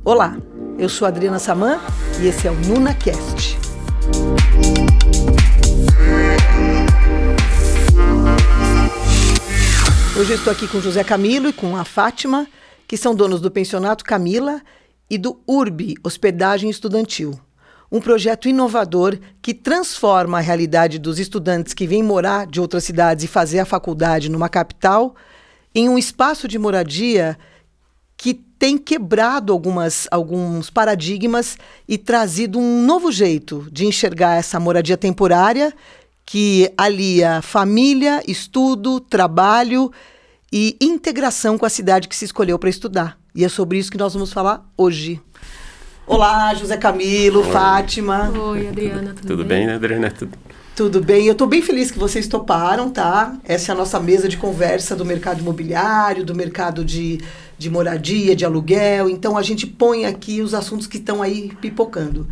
Olá, eu sou Adriana Saman e esse é o NunaCast. Hoje eu estou aqui com o José Camilo e com a Fátima, que são donos do Pensionato Camila e do URB, Hospedagem Estudantil. Um projeto inovador que transforma a realidade dos estudantes que vêm morar de outras cidades e fazer a faculdade numa capital em um espaço de moradia que tem quebrado alguns paradigmas e trazido um novo jeito de enxergar essa moradia temporária que alia família, estudo, trabalho e integração com a cidade que se escolheu para estudar. E é sobre isso que nós vamos falar hoje. Olá, José Camilo, oi. Fátima. Oi, Adriana, tudo bem, né, Adriana? Tudo bem, eu estou bem feliz que vocês toparam, tá? Essa é a nossa mesa de conversa do mercado imobiliário, do mercado de moradia, de aluguel. Então, a gente põe aqui os assuntos que estão aí pipocando.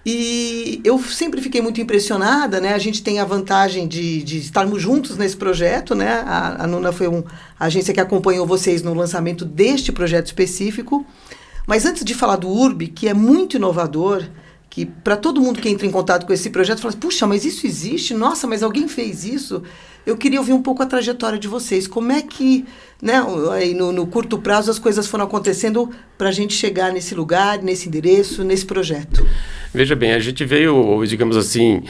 E eu sempre fiquei muito impressionada, né? A gente tem a vantagem de estarmos juntos nesse projeto, né? A Nuna foi a agência que acompanhou vocês no lançamento deste projeto específico. Mas antes de falar do URB, que é muito inovador, que para todo mundo que entra em contato com esse projeto fala, puxa, mas isso existe? Nossa, mas alguém fez isso? Eu queria ouvir um pouco a trajetória de vocês. Como é que, né, aí no curto prazo as coisas foram acontecendo para a gente chegar nesse lugar, nesse endereço, nesse projeto? Veja bem, a gente veio, digamos assim,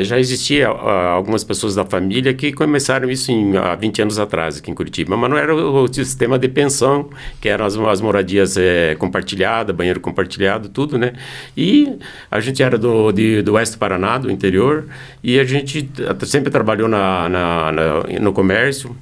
já existia algumas pessoas da família que começaram isso há 20 anos atrás aqui em Curitiba, mas não era o sistema de pensão, que eram as moradias compartilhadas, banheiro compartilhado, tudo, né? E a gente era do Oeste Paraná, do interior, e a gente sempre trabalhou no comércio,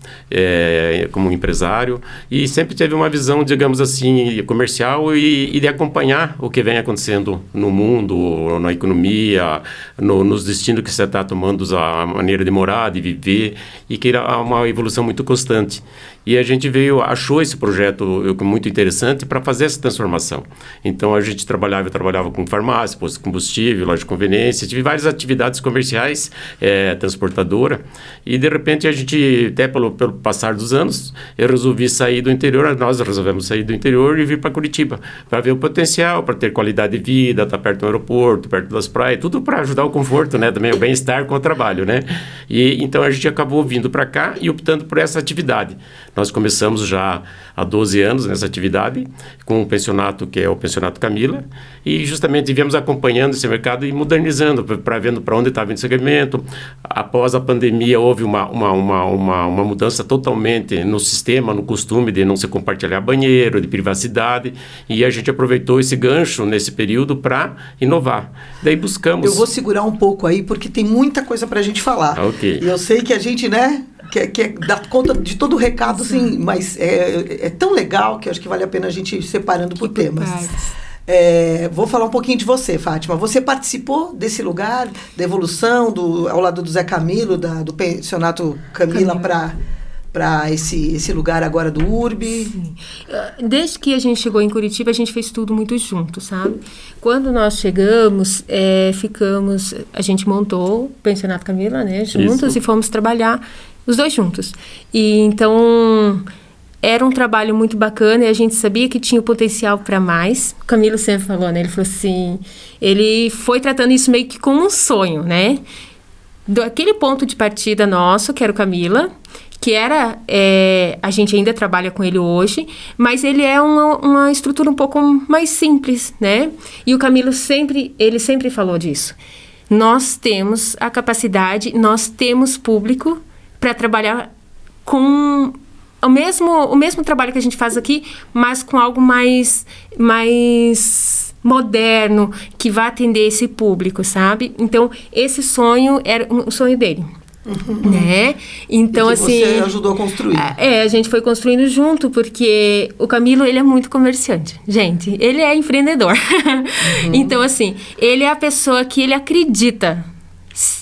como empresário, e sempre teve uma visão, digamos assim, comercial e de acompanhar o que vem acontecendo no mundo, na economia, nos destinos que você está tomando, a maneira de morar, de viver, e que era uma evolução muito constante. E a gente achou esse projeto muito interessante para fazer essa transformação. Então, a gente trabalhava com farmácia, posto de combustível, loja de conveniência, tive várias atividades comerciais, transportadora, e de repente a gente, até pelo passar dos anos, eu resolvi sair do interior, nós resolvemos sair do interior e vir para Curitiba, para ver o potencial, para ter qualidade de vida, estar perto do aeroporto, perto das praias, tudo para ajudar o conforto, né, também o bem-estar com o trabalho, né? E então a gente acabou vindo para cá e optando por essa atividade. Nós começamos já há 12 anos nessa atividade, com o pensionato, que é o Pensionato Camila, e justamente viemos acompanhando esse mercado e modernizando, para vendo para onde estava o segmento. Após a pandemia, houve uma mudança totalmente no sistema, no costume de não se compartilhar banheiro, de privacidade, e a gente aproveitou esse gancho nesse período para inovar. Daí buscamos... Eu vou segurar um pouco aí, porque tem muita coisa para a gente falar. Okay. E eu sei que a gente, né... Quer dar conta de todo o recado, assim, mas é tão legal que acho que vale a pena a gente ir separando por temas. Vou falar um pouquinho de você, Fátima. Você participou desse lugar, da evolução, ao lado do Zé Camilo, do Pensionato Camila para esse lugar agora do URB? Sim. Desde que a gente chegou em Curitiba, a gente fez tudo muito junto, sabe? Quando nós chegamos, a gente montou o Pensionato Camila, né, juntos. Isso. E fomos trabalhar os dois juntos. E então era um trabalho muito bacana e a gente sabia que tinha o potencial para mais. O Camilo sempre falou, né? Ele falou assim, ele foi tratando isso meio que como um sonho, né? Daquele ponto de partida nosso, que era o Camila, que era, a gente ainda trabalha com ele hoje, mas ele é uma estrutura um pouco mais simples, né? E o Camilo ele sempre falou disso. Nós temos a capacidade, nós temos público para trabalhar com o mesmo trabalho que a gente faz aqui, mas com algo mais moderno, que vai atender esse público, sabe? Então, esse sonho era um sonho dele. Uhum. Né? Então, assim... Você ajudou a construir. A gente foi construindo junto, porque o Camilo, ele é muito comerciante. Gente, ele é empreendedor. Uhum. Então, assim, ele é a pessoa que ele acredita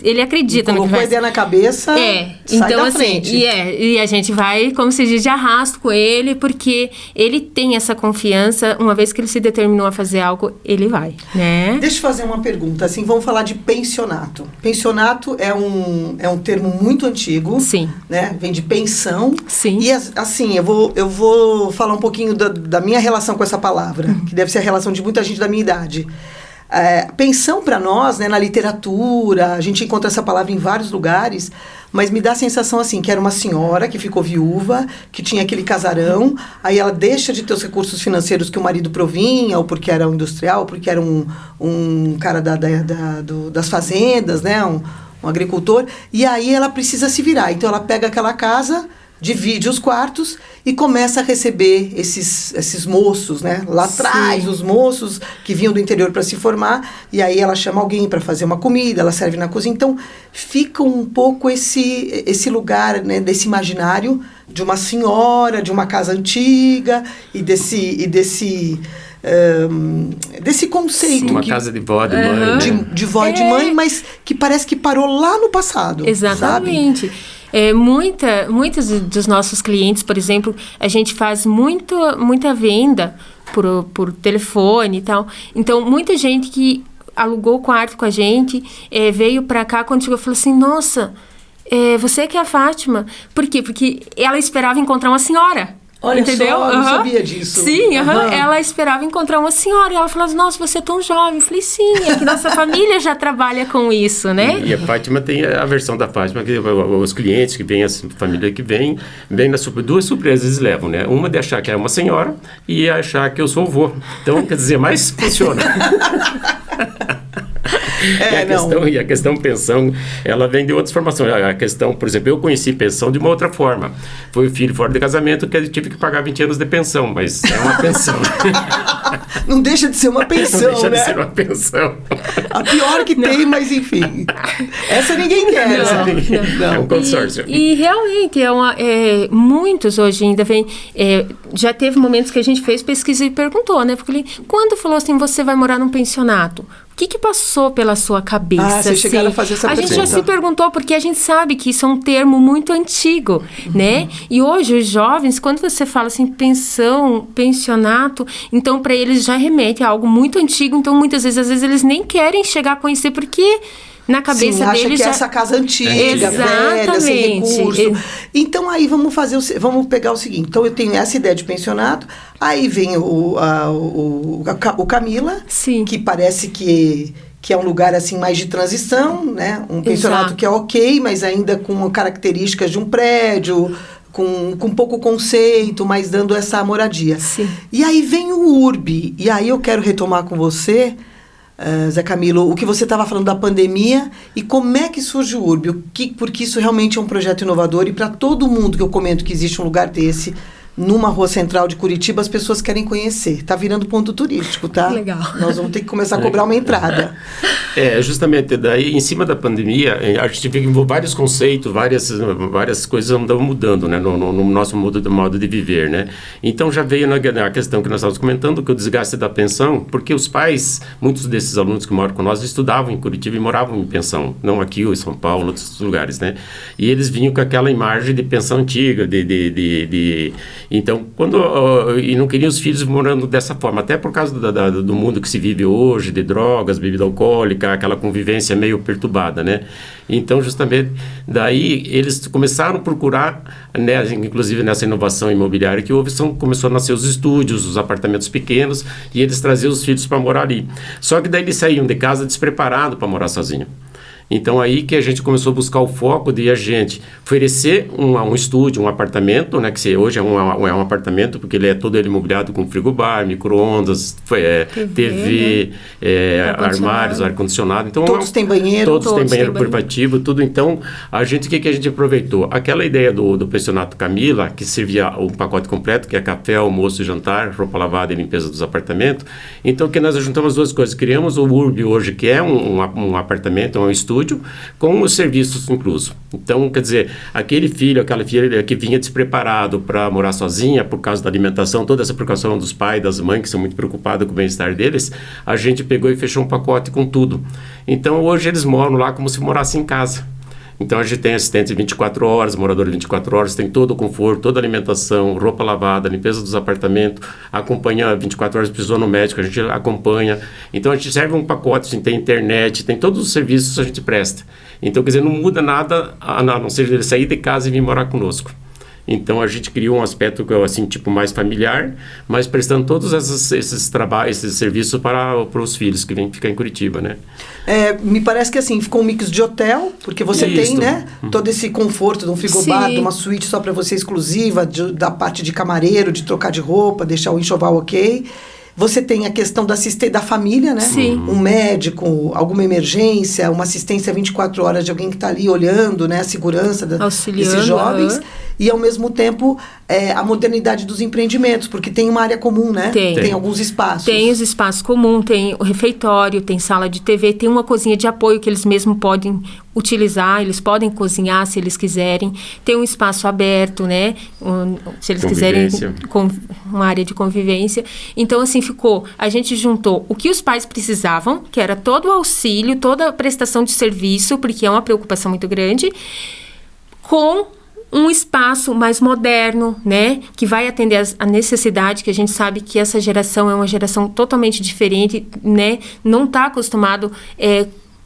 ele acredita no que colocou vai... a ideia na cabeça, sai então da assim, frente. e a gente vai, como se diz, de arrasto com ele, porque ele tem essa confiança, uma vez que ele se determinou a fazer algo, ele vai, né? Deixa eu fazer uma pergunta, assim, vamos falar de pensionato. Pensionato é um termo muito antigo, Sim. né? Vem de pensão. Sim. E assim, eu vou falar um pouquinho da minha relação com essa palavra, que deve ser a relação de muita gente da minha idade. Pensão para nós, né, na literatura, a gente encontra essa palavra em vários lugares, mas me dá a sensação assim, que era uma senhora que ficou viúva, que tinha aquele casarão, aí ela deixa de ter os recursos financeiros que o marido provinha, ou porque era um industrial, ou porque era um cara das fazendas, né, um agricultor, e aí ela precisa se virar. Então ela pega aquela casa, divide os quartos e começa a receber esses moços, né? Lá atrás, os moços que vinham do interior para se formar, e aí ela chama alguém para fazer uma comida, ela serve na cozinha. Então, fica um pouco esse lugar, né, desse imaginário de uma senhora, de uma casa antiga, e desse conceito. Uma casa de vó, de mãe. Né? De vó e de mãe, mas que parece que parou lá no passado. Exatamente. Sabe? Muitos dos nossos clientes, por exemplo, a gente faz muita venda por telefone e tal. Então, muita gente que alugou o quarto com a gente veio para cá quando chegou e falou assim, nossa, você que é a Fátima. Por quê? Porque ela esperava encontrar uma senhora. Olha, entendeu? Só, eu não sabia disso. Sim, ela esperava encontrar uma senhora. E ela falou assim, nossa, você é tão jovem. Eu falei, sim, é que nossa família já trabalha com isso, né? E a Fátima tem a versão da Fátima, que os clientes que vêm, a família que vem duas surpresas eles levam, né? Uma de achar que é uma senhora e achar que eu sou o vô. Então, quer dizer, mais funciona. E a questão pensão, ela vem de outras formações. A questão, por exemplo, eu conheci pensão de uma outra forma. Foi o filho fora de casamento que eu tive que pagar 20 anos de pensão, mas é uma pensão. Não deixa de ser uma pensão, não deixa né? de ser uma pensão. A pior que tem, mas enfim. Essa ninguém quer, não. É um consórcio. E realmente, muitos hoje ainda vêm... já teve momentos que a gente fez pesquisa e perguntou, né? Porque quando falou assim, você vai morar num pensionato, o que passou pela sua cabeça? Vocês chegaram a fazer essa pergunta. A gente já se perguntou, porque a gente sabe que isso é um termo muito antigo, né? E hoje, os jovens, quando você fala assim, pensão, pensionato, então, para eles já remete a algo muito antigo. Então, muitas vezes, às vezes, eles nem querem chegar a conhecer, porque... na cabeça acha deles que essa casa antiga, velha, sem recurso. Então, aí vamos pegar o seguinte. Então, eu tenho essa ideia de pensionato, aí vem o Camila, Sim. que parece que é um lugar assim mais de transição, né? Um pensionato Exato. que é ok, mas ainda com características de um prédio, com pouco conceito, mas dando essa moradia. Sim. E aí vem o URB, e aí eu quero retomar com você... Zé Camilo, o que você estava falando da pandemia e como é que surge o URB, porque isso realmente é um projeto inovador e para todo mundo que eu comento que existe um lugar desse numa rua central de Curitiba, as pessoas querem conhecer. Está virando ponto turístico, tá? Legal. Nós vamos ter que começar a cobrar uma entrada. Justamente, daí, em cima da pandemia, a gente viu vários conceitos, várias coisas andam mudando, né, no nosso modo de viver, né? Então, já veio na questão que nós estávamos comentando, que o desgaste da pensão, porque os pais, muitos desses alunos que moram com nós, estudavam em Curitiba e moravam em pensão, não aqui ou em São Paulo, em outros lugares, né? E eles vinham com aquela imagem de pensão antiga, então, e não queriam os filhos morando dessa forma, até por causa do mundo que se vive hoje, de drogas, bebida alcoólica, aquela convivência meio perturbada, né? Então, justamente, daí eles começaram a procurar, né, inclusive nessa inovação imobiliária que houve, começou a nascer os estúdios, os apartamentos pequenos, e eles traziam os filhos para morar ali. Só que daí eles saíam de casa despreparados para morar sozinhos. Então, aí que a gente começou a buscar o foco de a gente oferecer um estúdio, um apartamento, né, que hoje é um apartamento, porque ele é todo imobiliado com frigobar, micro-ondas, TV, armários, ar-condicionado. Então, todos têm banheiro. Todos têm banheiro privativo, tudo. Então, o que a gente aproveitou? Aquela ideia do pensionato Camila, que servia um pacote completo, que é café, almoço e jantar, roupa lavada e limpeza dos apartamentos. Então, que nós juntamos as duas coisas. Criamos o URB hoje, que é um apartamento, um estúdio, estúdio, com os serviços inclusos. Então, quer dizer, aquele filho, aquela filha que vinha despreparado para morar sozinha por causa da alimentação, toda essa preocupação dos pais, das mães, que são muito preocupados com o bem-estar deles, a gente pegou e fechou um pacote com tudo. Então, hoje eles moram lá como se morassem em casa. Então, a gente tem assistente 24 horas, morador 24 horas, tem todo o conforto, toda a alimentação, roupa lavada, limpeza dos apartamentos, acompanha 24 horas, precisou no médico, a gente acompanha. Então, a gente serve um pacote, assim, tem internet, tem todos os serviços que a gente presta. Então, quer dizer, não muda nada, a não ser ele sair de casa e vir morar conosco. Então, a gente criou um aspecto, assim, tipo, mais familiar, mas prestando todos esses trabalhos, esses serviços para os filhos que vêm ficar em Curitiba, né? Me parece que, assim, ficou um mix de hotel, porque você tem, né, todo esse conforto de um frigobar, de uma suíte só para você exclusiva, da parte de camareiro, de trocar de roupa, deixar o enxoval ok. Você tem a questão da assistência da família, né? Sim. Um médico, alguma emergência, uma assistência 24 horas de alguém que está ali olhando, né? A segurança desses jovens. E, ao mesmo tempo, a modernidade dos empreendimentos, porque tem uma área comum, né? Tem alguns espaços. Tem os espaços comuns, tem o refeitório, tem sala de TV, tem uma cozinha de apoio que eles mesmos podem utilizar, eles podem cozinhar se eles quiserem. Tem um espaço aberto, né? Se eles quiserem, uma área de convivência. Então, assim, a gente juntou o que os pais precisavam, que era todo o auxílio, toda a prestação de serviço, porque é uma preocupação muito grande, com um espaço mais moderno, né, que vai atender a necessidade, que a gente sabe que essa geração é uma geração totalmente diferente, né, não está acostumado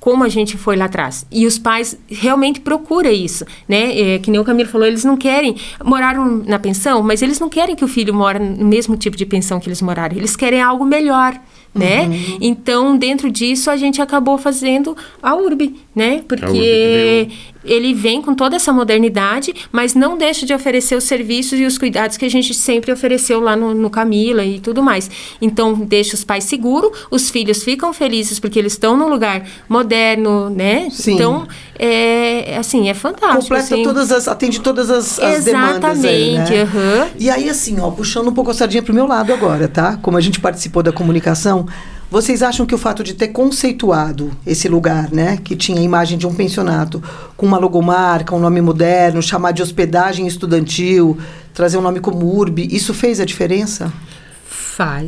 como a gente foi lá atrás. E os pais realmente procuram isso, né? Que nem o Camilo falou, eles não querem morar na pensão, mas eles não querem que o filho mora no mesmo tipo de pensão que eles moraram. Eles querem algo melhor, né? Então, dentro disso, a gente acabou fazendo a URB, né? Porque ele vem com toda essa modernidade, mas não deixa de oferecer os serviços e os cuidados que a gente sempre ofereceu lá no Camila e tudo mais. Então, deixa os pais seguros, os filhos ficam felizes porque eles estão num lugar moderno, né? Sim. Então, assim, é fantástico. Completa assim. atende todas as demandas aí, né? Exatamente. E aí, assim, puxando um pouco a sardinha pro meu lado agora, tá? Como a gente participou da comunicação, vocês acham que o fato de ter conceituado esse lugar, né, que tinha a imagem de um pensionato, com uma logomarca, um nome moderno, chamar de hospedagem estudantil, trazer um nome como URB, isso fez a diferença?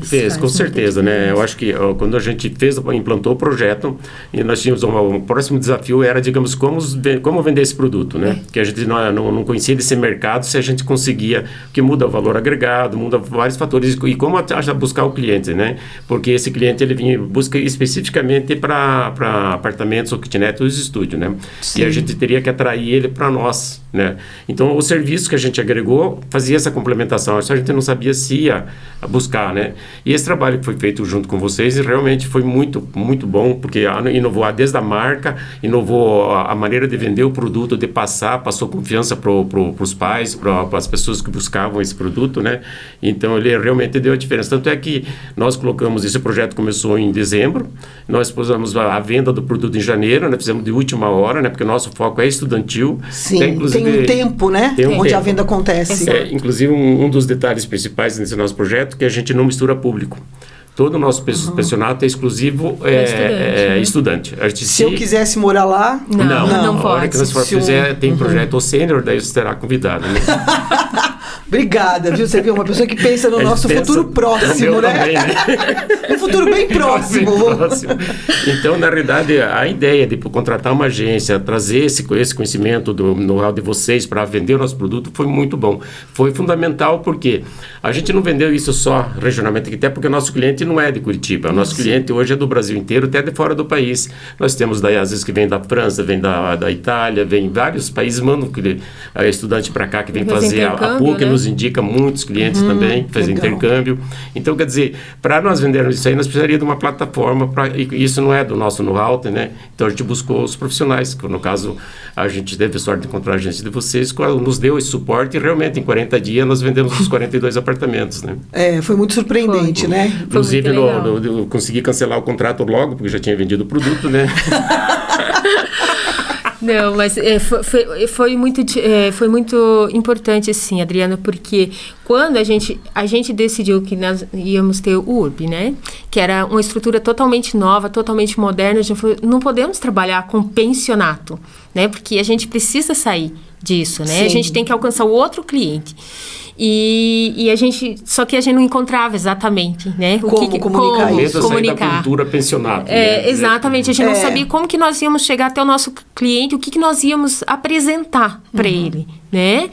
Fez, com certeza, né? Eu acho que quando a gente implantou o projeto, e nós tínhamos um próximo desafio era, digamos, como vender esse produto, né? Que a gente não conhecia desse mercado, se a gente conseguia, que muda o valor agregado, muda vários fatores, e como buscar o cliente, né? Porque esse cliente, ele busca especificamente para apartamentos ou kitnet ou estúdio, né? Sim. E a gente teria que atrair ele para nós, né? Então, o serviço que a gente agregou fazia essa complementação, só a gente não sabia se ia buscar, né? E esse trabalho que foi feito junto com vocês realmente foi muito, muito bom, porque inovou desde a marca, inovou a maneira de vender o produto, de passou confiança para os pais, para as pessoas que buscavam esse produto, né? Então, ele realmente deu a diferença. Tanto é que nós colocamos, esse projeto começou em dezembro, nós pusemos a venda do produto em janeiro, né? Fizemos de última hora, né? Porque o nosso foco é estudantil. Sim, tem um tempo, né? Onde a venda acontece. Inclusive, um dos detalhes principais desse nosso projeto é que a gente não mistura público. Todo o nosso pensionato é exclusivo estudante. Se eu quisesse morar lá... Não pode. A hora que nós fizer, tem projeto ou sênior, daí você será convidado, né? Obrigada, viu? Você viu uma pessoa que pensa no nosso futuro próximo, né? Também, né? Um futuro bem próximo. Então, na realidade, a ideia de contratar uma agência, trazer esse conhecimento do know-how de vocês para vender o nosso produto foi muito bom. Foi fundamental porque a gente não vendeu isso só regionalmente, até porque o nosso cliente não é de Curitiba. O nosso cliente hoje é do Brasil inteiro, até de fora do país. Nós temos, daí, às vezes, que vem da França, vem da Itália, vem vários países, mandam estudante para cá que vem fazer a PUC, né? Nos indica muitos clientes também, fazer intercâmbio. Então, quer dizer, para nós vendermos isso aí, nós precisaríamos de uma plataforma, e isso não é do nosso know-how, né? Então, a gente buscou os profissionais, que no caso, a gente teve a sorte de encontrar a agência de vocês, que nos deu esse suporte, e realmente, em 40 dias, nós vendemos os 42 apartamentos, né? Foi muito surpreendente, né? Inclusive, eu consegui cancelar o contrato logo, porque já tinha vendido o produto, né? Não, mas foi muito importante, assim, Adriana, porque quando a gente decidiu que nós íamos ter o URB, né? Que era uma estrutura totalmente nova, totalmente moderna, a gente falou, não podemos trabalhar com pensionato, né? Porque a gente precisa sair disso, né? Sim. A gente tem que alcançar o outro cliente. Só que a gente não encontrava exatamente, né? Como comunicar da cultura pensionato. Né? Exatamente, a gente não sabia como que nós íamos chegar até o nosso cliente, o que nós íamos apresentar para ele, né?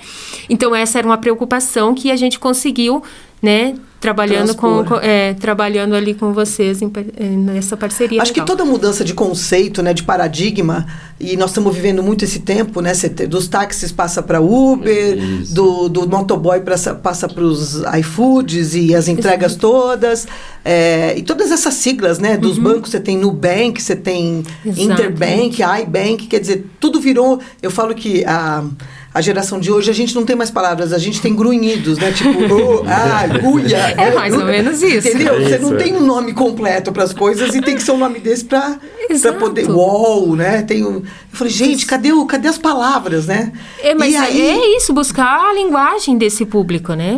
Então, essa era uma preocupação que a gente conseguiu, né? Trabalhando ali com vocês nessa parceria. Acho que toda mudança de conceito, né, de paradigma, e nós estamos vivendo muito esse tempo, né, dos táxis passa para Uber, do motoboy passa para os iFoods e as entregas todas, e todas essas siglas, né, dos bancos, você tem Nubank, você tem Interbank, iBank, quer dizer, tudo virou, eu falo que a geração de hoje, a gente não tem mais palavras, a gente tem grunhidos, né? Tipo, uia. É mais ou menos isso. Entendeu? Você não tem um nome completo para as coisas e tem que ser um nome desse para poder... Uou, né? Eu falei, gente, cadê as palavras, né? Mas é isso, buscar a linguagem desse público, né?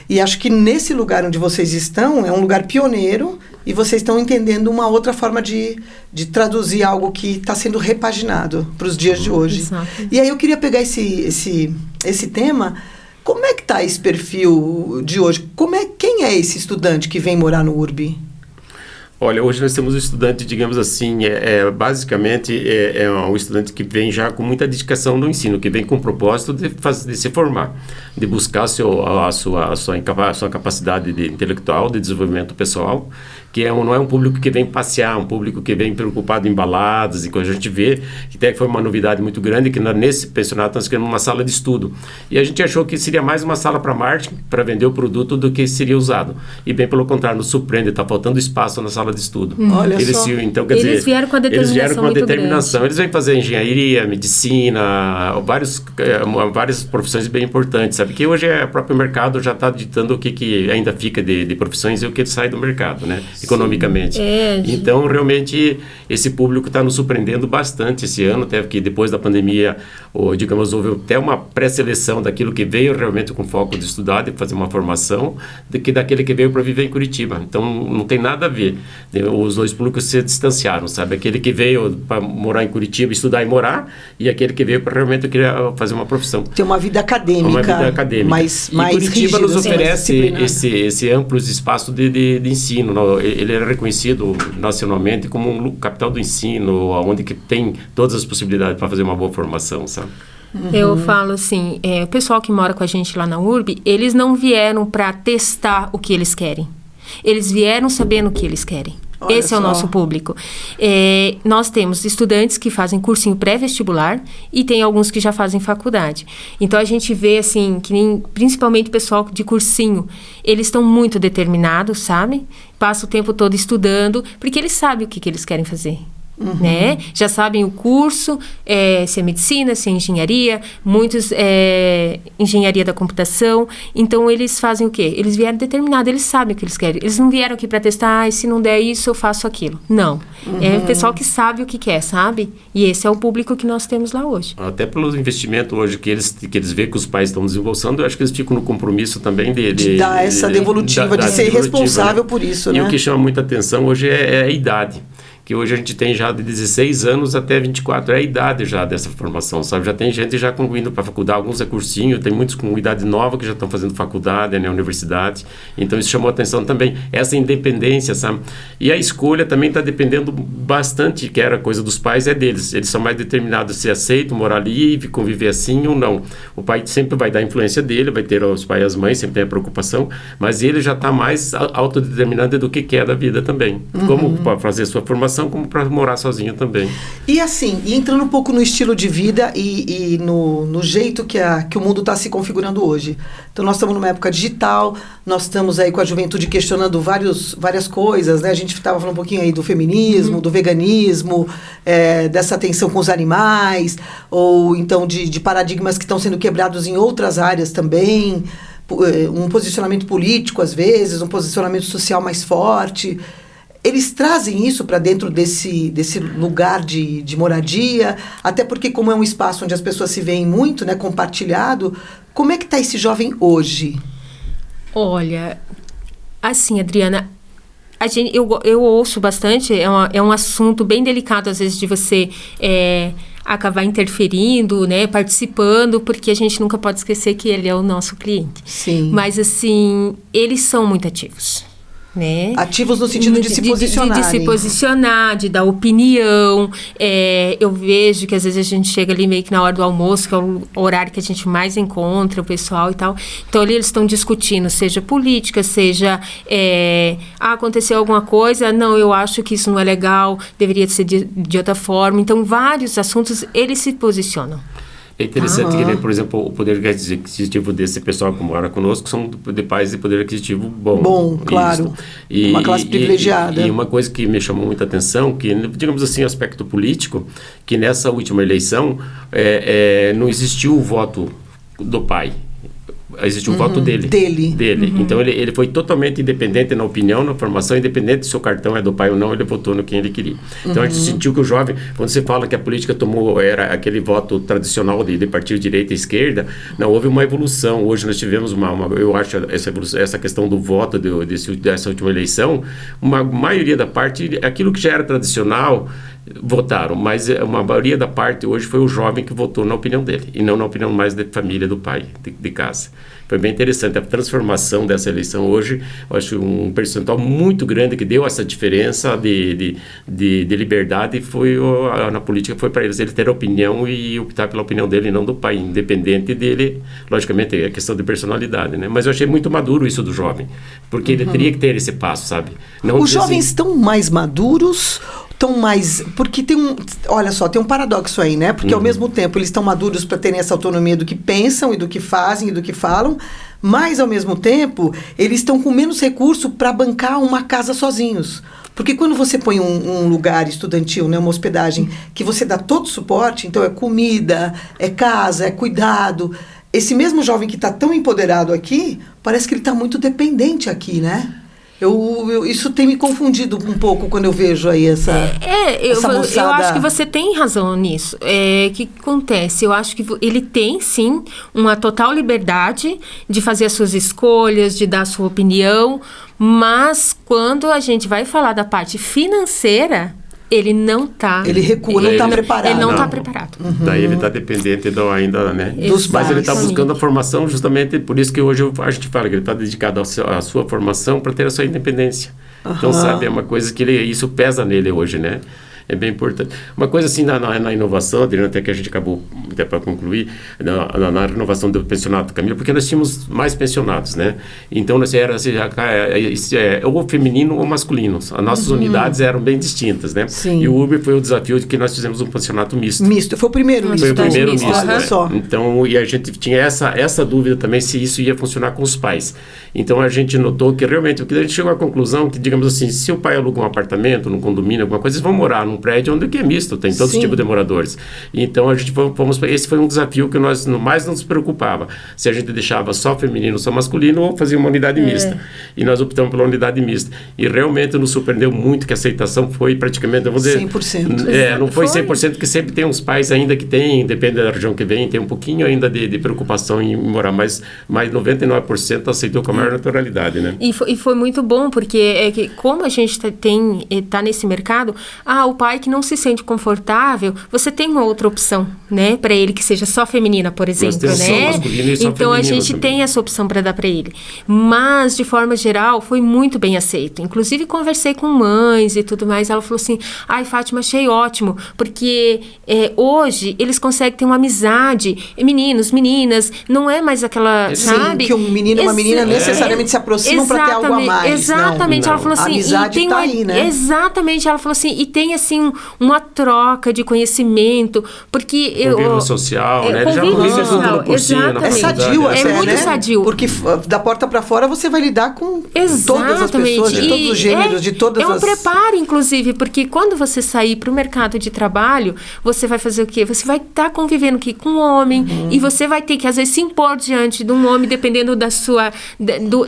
E acho que nesse lugar onde vocês estão, é um lugar pioneiro e vocês estão entendendo uma outra forma de traduzir algo que está sendo repaginado para os dias de hoje. Exato. E aí eu queria pegar esse tema. Como é que está esse perfil de hoje? Quem é esse estudante que vem morar no URB? Olha, hoje nós temos um estudante, digamos assim, basicamente é um estudante que vem já com muita dedicação no ensino, que vem com o propósito de se formar, de buscar a sua capacidade intelectual, de desenvolvimento pessoal, que não é um público que vem passear, um público que vem preocupado em baladas, e quando a gente vê, que até foi uma novidade muito grande, que nesse pensionato nós queremos uma sala de estudo. E a gente achou que seria mais uma sala para marketing, para vender o produto, do que seria usado. E bem pelo contrário, nos surpreende, está faltando espaço na sala de estudo. Olha só. Então, quer dizer, eles vieram com a determinação. Eles vêm fazer engenharia, medicina, várias profissões bem importantes, sabe? Que hoje o próprio mercado já está ditando o que ainda fica de profissões e o que sai do mercado, né? Economicamente. Então, realmente, esse público está nos surpreendendo bastante esse ano, até que depois da pandemia, houve até uma pré-seleção daquilo que veio realmente com foco de estudar, de fazer uma formação, daquele que veio para viver em Curitiba. Então, não tem nada a ver. Os dois públicos se distanciaram, sabe? Aquele que veio para morar em Curitiba, estudar e morar, e aquele que veio para realmente querer fazer uma profissão. Ter uma vida acadêmica. Mais Curitiba rígida, nos oferece esse amplo espaço de ensino. Ele é reconhecido nacionalmente como um capital do ensino, onde que tem todas as possibilidades para fazer uma boa formação, sabe? Eu falo assim, o pessoal que mora com a gente lá na URB, eles não vieram para testar o que eles querem. Eles vieram sabendo o que eles querem. Olha Esse é o nosso público. Nós temos estudantes que fazem cursinho pré-vestibular e tem alguns que já fazem faculdade. Então, a gente vê, assim, que principalmente o pessoal de cursinho, eles estão muito determinados, sabe? Passa o tempo todo estudando, porque eles sabem o que eles querem fazer. Né? Já sabem o curso, se é medicina, se é engenharia, muitos engenharia da computação. Então eles fazem o quê? Eles vieram determinados, eles sabem o que eles querem. Eles não vieram aqui para testar, se não der isso eu faço aquilo. Não, é o pessoal que sabe o que quer, sabe? E esse é o público que nós temos lá hoje. Até pelos investimentos hoje que eles veem que os pais estão desembolsando, eu acho que eles ficam no compromisso também de dar essa devolutiva, de ser responsável, né? Por isso, né? E o que chama muita atenção hoje é a idade. Que hoje a gente tem já de 16 anos até 24, é a idade já dessa formação, sabe? Já tem gente já concluindo para a faculdade, alguns é cursinho, tem muitos com idade nova que já estão fazendo faculdade, né, universidade, então isso chamou a atenção também, essa independência, sabe? E a escolha também está dependendo bastante, que era coisa dos pais, é deles, eles são mais determinados se aceitam morar ali e conviver assim ou não. O pai sempre vai dar a influência dele, vai ter os pais e as mães, sempre tem a preocupação, mas ele já está mais autodeterminado do que quer da vida também, como para fazer sua formação, como para morar sozinho também. E assim, entrando um pouco no estilo de vida e no jeito que o mundo está se configurando hoje. Então, nós estamos numa época digital, nós estamos aí com a juventude questionando várias coisas, né? A gente estava falando um pouquinho aí do feminismo, do veganismo, dessa tensão com os animais, ou então de paradigmas que estão sendo quebrados em outras áreas também, um posicionamento político às vezes, um posicionamento social mais forte. eles trazem isso para dentro desse lugar de moradia, até porque como é um espaço onde as pessoas se veem muito, né, compartilhado, como é que está esse jovem hoje? Olha, assim, Adriana, eu ouço bastante, é um assunto bem delicado, às vezes, de você acabar interferindo, né, participando, porque a gente nunca pode esquecer que ele é o nosso cliente. Sim. Mas, assim, eles são muito ativos. Né? Ativos no sentido de se posicionar. De se posicionar, de dar opinião. Eu vejo que às vezes a gente chega ali meio que na hora do almoço, que é o horário que a gente mais encontra o pessoal e tal. Então ali eles estão discutindo, seja política, seja aconteceu alguma coisa, não, eu acho que isso não é legal, deveria ser de outra forma. Então vários assuntos eles se posicionam. É interessante que, por exemplo, o poder aquisitivo desse pessoal que mora conosco são de pais de poder aquisitivo bom. Bom, claro. Uma classe privilegiada. E uma coisa que me chamou muita atenção, que, digamos assim, o aspecto político, que nessa última eleição não existiu o voto do pai. Existe o voto dele. Uhum. Então, ele foi totalmente independente na opinião, na formação, independente se o cartão é do pai ou não, ele votou no quem ele queria. Então, a gente sentiu que o jovem, quando você fala que a política era aquele voto tradicional de partido direita e esquerda, não, houve uma evolução. Hoje nós tivemos eu acho, essa questão do voto dessa última eleição, uma maioria da parte, aquilo que já era tradicional, votaram, mas uma maioria da parte hoje foi o jovem que votou na opinião dele, e não na opinião mais da família do pai, de casa. Foi bem interessante a transformação dessa eleição hoje. Eu acho um percentual muito grande que deu essa diferença de liberdade, na política foi para eles ter a opinião e optar pela opinião dele e não do pai, independente dele. Logicamente é questão de personalidade, né? Mas eu achei muito maduro isso do jovem, porque ele teria que ter esse passo, sabe? Não os jovens estão mais maduros, porque olha só, tem um paradoxo aí, né? Porque ao mesmo tempo eles estão maduros para terem essa autonomia do que pensam e do que fazem e do que falam, mas ao mesmo tempo eles estão com menos recurso para bancar uma casa sozinhos. Porque quando você põe um lugar estudantil, né, uma hospedagem, que você dá todo o suporte, então é comida, é casa, é cuidado. Esse mesmo jovem que está tão empoderado aqui, parece que ele está muito dependente aqui, né? Isso tem me confundido um pouco quando eu vejo aí essa moçada. Eu acho que você tem razão nisso. O que acontece? Eu acho que ele tem, sim, uma total liberdade de fazer as suas escolhas, de dar a sua opinião, mas quando a gente vai falar da parte financeira, ele não está... Ele recua, não está preparado. Ele não está preparado. Uhum. Daí ele está dependente ainda, né? Dos pais. Mas ele está buscando a formação justamente por isso que hoje a gente fala que ele está dedicado à sua formação para ter a sua independência. Então, sabe, é uma coisa que isso pesa nele hoje, né? É bem importante. Uma coisa assim na inovação, Adriana, até que a gente acabou, até para concluir, na renovação do pensionato, Camila, porque nós tínhamos mais pensionatos, né? Então, nós era assim, ou feminino ou masculino. As nossas unidades eram bem distintas, né? Sim. E o Uber foi o desafio de que nós fizemos um pensionato misto. Misto, foi o primeiro misto. Foi o primeiro misto, olha só. Então, e a gente tinha essa dúvida também se isso ia funcionar com os pais. Então, a gente notou que realmente, a gente chegou à conclusão que, digamos assim, se o pai aluga um apartamento, num condomínio, alguma coisa, eles vão morar num prédio onde é misto, tem todo tipo de moradores. Então, esse foi um desafio que nós mais nos preocupava. Se a gente deixava só feminino, só masculino, ou fazia uma unidade mista. E nós optamos pela unidade mista. E realmente nos surpreendeu muito que a aceitação foi praticamente, vamos dizer... 100%. Não foi 100%, porque sempre tem uns pais ainda que tem, depende da região que vem, tem um pouquinho ainda de preocupação em morar, mas 99% aceitou com a maior naturalidade, né? E foi muito bom, porque como a gente tá nesse mercado, o pai que não se sente confortável, você tem uma outra opção, né, para ele que seja só feminina, por exemplo, né? Só masculino e só então a gente também tem essa opção para dar para ele. Mas de forma geral foi muito bem aceito. Inclusive conversei com mães e tudo mais. Ela falou assim: "Ai, Fátima, achei ótimo, porque hoje eles conseguem ter uma amizade, meninos, meninas, não é mais aquela, sabe? Que um menino e uma menina necessariamente se aproximam para ter algo a mais. Exatamente. Não. Ela falou assim, a amizade está aí, né? Exatamente. Ela falou assim, e tem assim uma troca de conhecimento, porque convívio social, né? Convívio social, é sadio até, é muito né? sadio. Porque da porta para fora você vai lidar com todas as pessoas, de todos os gêneros, de todas as... É um preparo, inclusive, porque quando você sair para o mercado de trabalho, você vai fazer o quê? Você vai estar convivendo aqui com um homem e você vai ter que, às vezes, se impor diante de um homem, dependendo da sua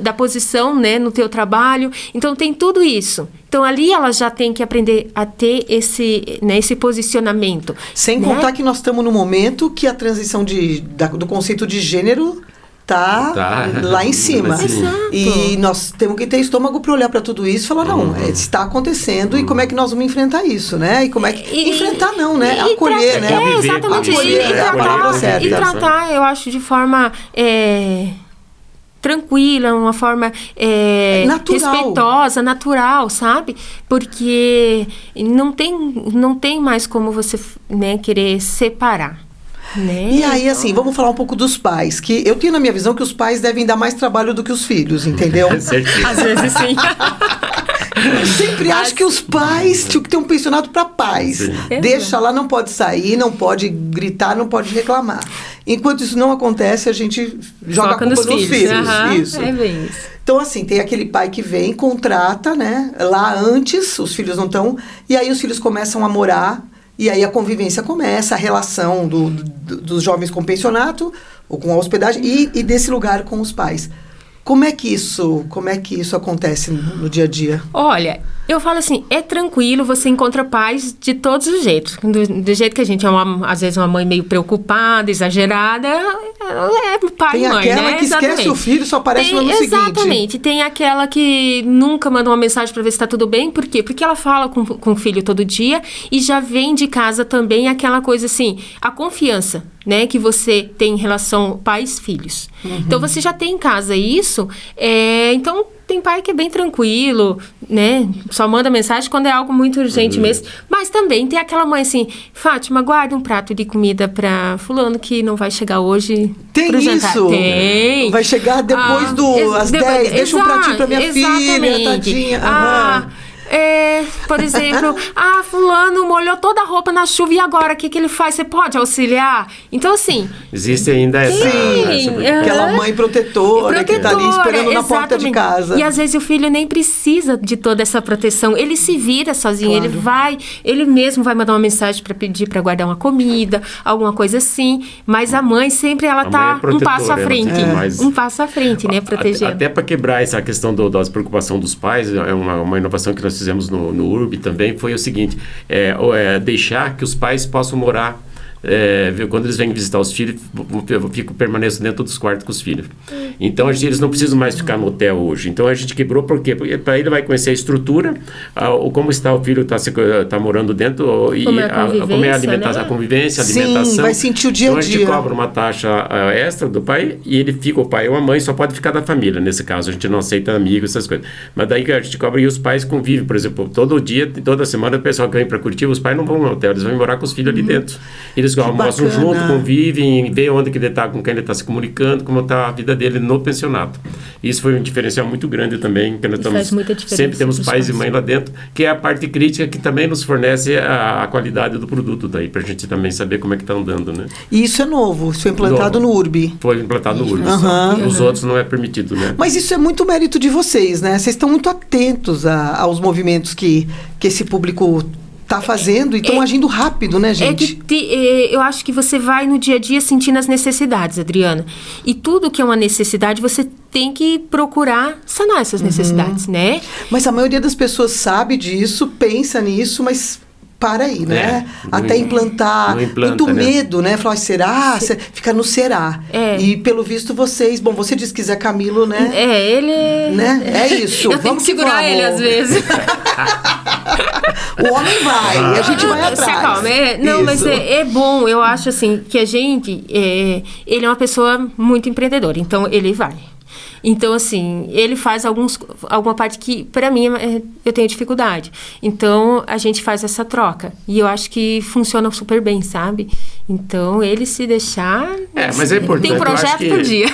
da posição, né, no teu trabalho. Então, tem tudo isso. Então, ali ela já tem que aprender a ter esse posicionamento. Sem contar que nós estamos no momento que a transição do conceito de gênero tá lá em cima. Exato. E nós temos que ter estômago para olhar para tudo isso e falar, não, está acontecendo e como é que nós vamos enfrentar isso, né? E como é que... enfrentar não, né? Acolher, né? Exatamente. E tratar, eu acho, de forma... tranquila, uma forma respeitosa, natural, sabe? Porque não tem mais como você, né, querer separar. Né? E aí, assim, vamos falar um pouco dos pais, que eu tenho na minha visão que os pais devem dar mais trabalho do que os filhos, entendeu? Às vezes sim. Eu sempre acho que os pais tinham que ter um pensionado para pais. Deixa lá, não pode sair, não pode gritar, não pode reclamar. Enquanto isso não acontece, a gente joga a culpa nos filhos. Isso. É bem isso. Então, assim, tem aquele pai que vem, contrata, né? Lá antes, os filhos não estão, e aí os filhos começam a morar. E aí a convivência começa, a relação dos jovens com o pensionato, ou com a hospedagem, e desse lugar com os pais. Como é que isso acontece no dia a dia? Olha, eu falo assim, é tranquilo, você encontra pais de todos os jeitos. Do jeito que a gente é, às vezes, uma mãe meio preocupada, exagerada, é pai e mãe, tem aquela que esquece o filho, só aparece no ano seguinte. Exatamente. Tem aquela que nunca manda uma mensagem para ver se está tudo bem. Por quê? Porque ela fala com o filho todo dia e já vem de casa também aquela coisa assim, a confiança, né, que você tem em relação pais-filhos. Então, você já tem em casa isso, então... Tem pai que é bem tranquilo, né? Só manda mensagem quando é algo muito urgente mesmo. Mas também tem aquela mãe assim, Fátima, guarda um prato de comida para fulano que não vai chegar hoje pro jantar. Tem. Vai chegar depois às 10. Deixa um pratinho para minha filha, tadinha. Por exemplo, fulano molhou toda a roupa na chuva e agora o que ele faz? Você pode auxiliar? Então, assim... Existe ainda aquela mãe protetora que está ali esperando na porta de casa. E às vezes o filho nem precisa de toda essa proteção. Ele se vira sozinho, ele mesmo vai mandar uma mensagem para pedir para guardar uma comida, alguma coisa assim. Mas a mãe sempre, ela tá um passo à frente. Um passo à frente, né? Protegendo. Até para quebrar essa questão da preocupação dos pais, é uma inovação que nós fizemos no URB também, foi o seguinte, deixar que os pais possam morar, quando eles vêm visitar os filhos, eu permaneço dentro dos quartos com os filhos. Então, eles não precisam mais ficar no hotel hoje. Então, a gente quebrou, por quê? Porque para ele vai conhecer a estrutura, como está o filho, está morando dentro, como é a alimentação, né? A convivência, a alimentação. Sim, vai sentir o dia a dia. Então, a gente cobra uma taxa extra do pai e ele fica, o pai ou a mãe só pode ficar da família, nesse caso. A gente não aceita amigos, essas coisas. Mas daí a gente cobra e os pais convivem, por exemplo, todo dia, toda semana, o pessoal que vem para Curitiba, os pais não vão no hotel, eles vão morar com os filhos ali dentro. Eles almoçam junto, convivem, veem onde que ele está, com quem ele está se comunicando, como está a vida dele no pensionato. Isso foi um diferencial muito grande também, porque nós sempre temos pais e mães lá dentro, que é a parte crítica que também nos fornece a qualidade do produto daí, para a gente também saber como é que está andando, né? E isso é novo, isso foi implantado no URB. Foi implantado no URB. Os outros não é permitido, né? Mas isso é muito mérito de vocês, né? Vocês estão muito atentos aos movimentos que esse público está fazendo e estão agindo rápido, né, gente? Eu acho que você vai no dia a dia sentindo as necessidades, Adriana. E tudo que é uma necessidade, você tem que procurar sanar essas necessidades, né? Mas a maioria das pessoas sabe disso, pensa nisso, mas... para aí, né? Até implantar. Muito medo, né? Falar, será? Fica no será. E pelo visto vocês... Bom, você disse que Zé Camilo, né? Ele... né? É isso. Eu tenho que segurar ele às vezes. O homem vai, e a gente vai atrás. Se acalma. Não, mas é bom. Eu acho assim, que a gente... ele é uma pessoa muito empreendedora, então ele vai. Então, assim, ele faz alguma parte que, para mim, eu tenho dificuldade. Então, a gente faz essa troca. E eu acho que funciona super bem, sabe? Então, ele se deixar... mas é importante. Tem um projeto por dia.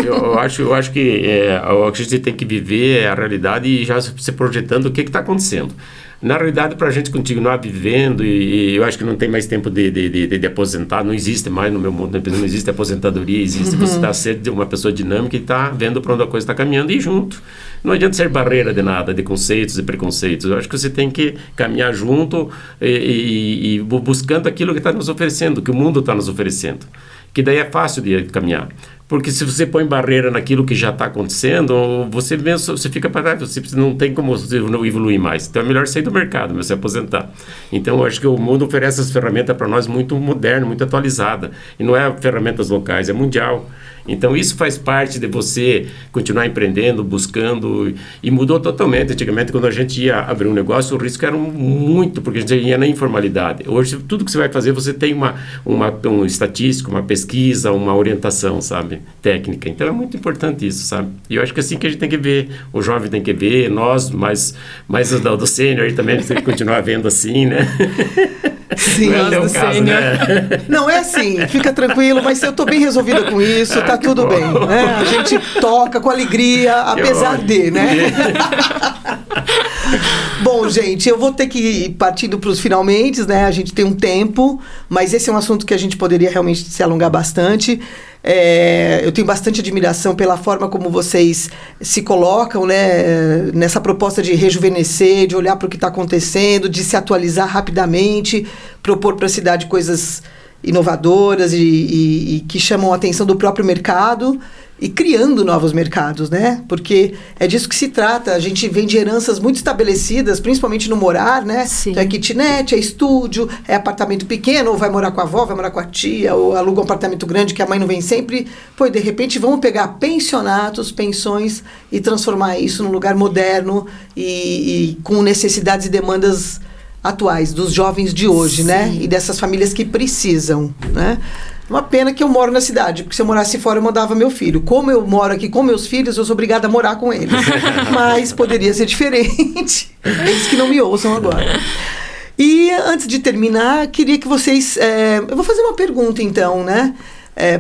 Eu acho que o que a gente tem que viver é a realidade e já se projetando o que está acontecendo. Na realidade, para a gente continuar vivendo, e eu acho que não tem mais tempo de aposentar, não existe mais no meu mundo, não existe aposentadoria, existe você estar sendo uma pessoa dinâmica e está vendo para onde a coisa está caminhando e ir junto. Não adianta ser barreira de nada, de conceitos e preconceitos. Eu acho que você tem que caminhar junto e buscando aquilo que está nos oferecendo, que o mundo está nos oferecendo. Que daí é fácil de caminhar. Porque se você põe barreira naquilo que já está acontecendo, você mesmo, você fica parado, você não tem como não evoluir mais. Então é melhor sair do mercado, se aposentar. Então eu acho que o mundo oferece essa ferramenta para nós muito moderna, muito atualizada. E não é ferramentas locais, é mundial. Então isso faz parte de você continuar empreendendo, buscando, e mudou totalmente. Antigamente, quando a gente ia abrir um negócio, o risco era muito, porque a gente ia na informalidade. Hoje, tudo que você vai fazer, você tem um estatístico, uma pesquisa, uma orientação, sabe, técnica. Então é muito importante isso, sabe? E eu acho que é assim que a gente tem que ver, o jovem tem que ver, nós, mais do sênior também, tem que continuar vendo assim, né? Sim, não é o caso, né? Não é assim, fica tranquilo, mas eu tô bem resolvida com isso, tá tudo bem, né? A gente toca com alegria, apesar de, né? Bom, gente, eu vou ter que ir partindo para os finalmente, né? A gente tem um tempo, mas esse é um assunto que a gente poderia realmente se alongar bastante. Eu tenho bastante admiração pela forma como vocês se colocam, né, nessa proposta de rejuvenescer, de olhar para o que está acontecendo, de se atualizar rapidamente, propor para a cidade coisas inovadoras e que chamam a atenção do próprio mercado e criando novos mercados, né? Porque é disso que se trata. A gente vem de heranças muito estabelecidas, principalmente no morar, né? Então é kitnet, é estúdio, é apartamento pequeno, ou vai morar com a avó, vai morar com a tia, ou aluga um apartamento grande que a mãe não vem sempre. Pô, de repente vamos pegar pensionatos, pensões e transformar isso num lugar moderno e com necessidades e demandas atuais, dos jovens de hoje, né? E dessas famílias que precisam, né? Uma pena que eu moro na cidade, porque se eu morasse fora eu mandava meu filho. Como eu moro aqui com meus filhos, eu sou obrigada a morar com eles. Mas poderia ser diferente. Eles que não me ouçam agora. E antes de terminar, queria que vocês... eu vou fazer uma pergunta então, né?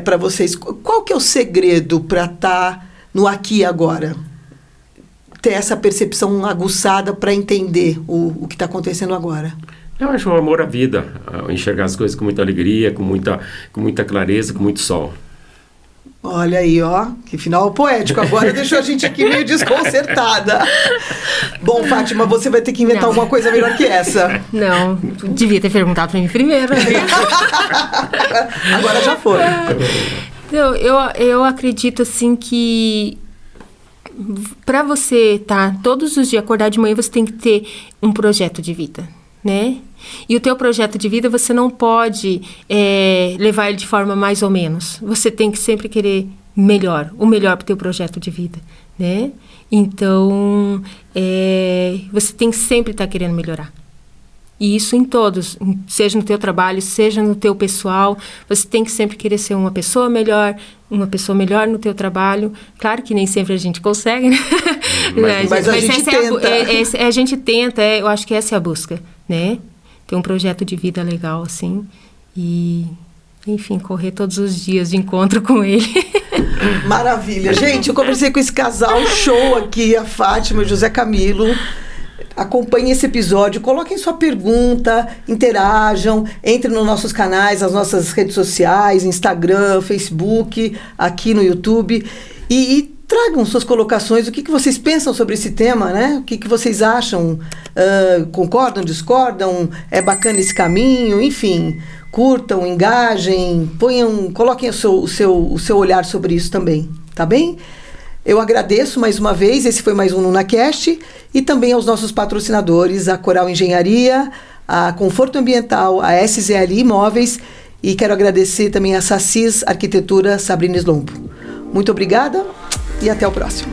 Para vocês. Qual que é o segredo para estar no aqui e agora? Ter essa percepção aguçada para entender o que está acontecendo agora. Eu acho o amor à vida, enxergar as coisas com muita alegria, com muita clareza, com muito sol. Olha aí, ó, que final poético. Agora deixou a gente aqui meio desconcertada. Bom, Fátima, você vai ter que inventar alguma coisa melhor que essa. Não, devia ter perguntado para mim primeiro. Agora já foi. Eu acredito, assim, que para você todos os dias, acordar de manhã, você tem que ter um projeto de vida, né? E o teu projeto de vida, você não pode levar ele de forma mais ou menos. Você tem que sempre querer o melhor para o teu projeto de vida, né? Então, você tem que sempre estar querendo melhorar. E isso em todos, seja no teu trabalho, seja no teu pessoal, você tem que sempre querer ser uma pessoa melhor no teu trabalho. Claro que nem sempre a gente consegue, né? Mas a gente tenta. A gente tenta, eu acho que essa é a busca, né? Ter um projeto de vida legal, assim, e, enfim, correr todos os dias de encontro com ele. Maravilha. Gente, eu conversei com esse casal show aqui, a Fátima e o José Camilo. Acompanhem esse episódio, coloquem sua pergunta, interajam, entrem nos nossos canais, nas nossas redes sociais, Instagram, Facebook, aqui no YouTube e tragam suas colocações, o que vocês pensam sobre esse tema, né? O que vocês acham? Concordam, discordam? É bacana esse caminho? Enfim, curtam, engajem, coloquem o seu olhar sobre isso também, tá bem? Eu agradeço mais uma vez, esse foi mais um NunaCast, e também aos nossos patrocinadores, a Coral Engenharia, a Conforto Ambiental, a SZL Imóveis, e quero agradecer também a Sassis Arquitetura Sabrina Slombo. Muito obrigada e até o próximo.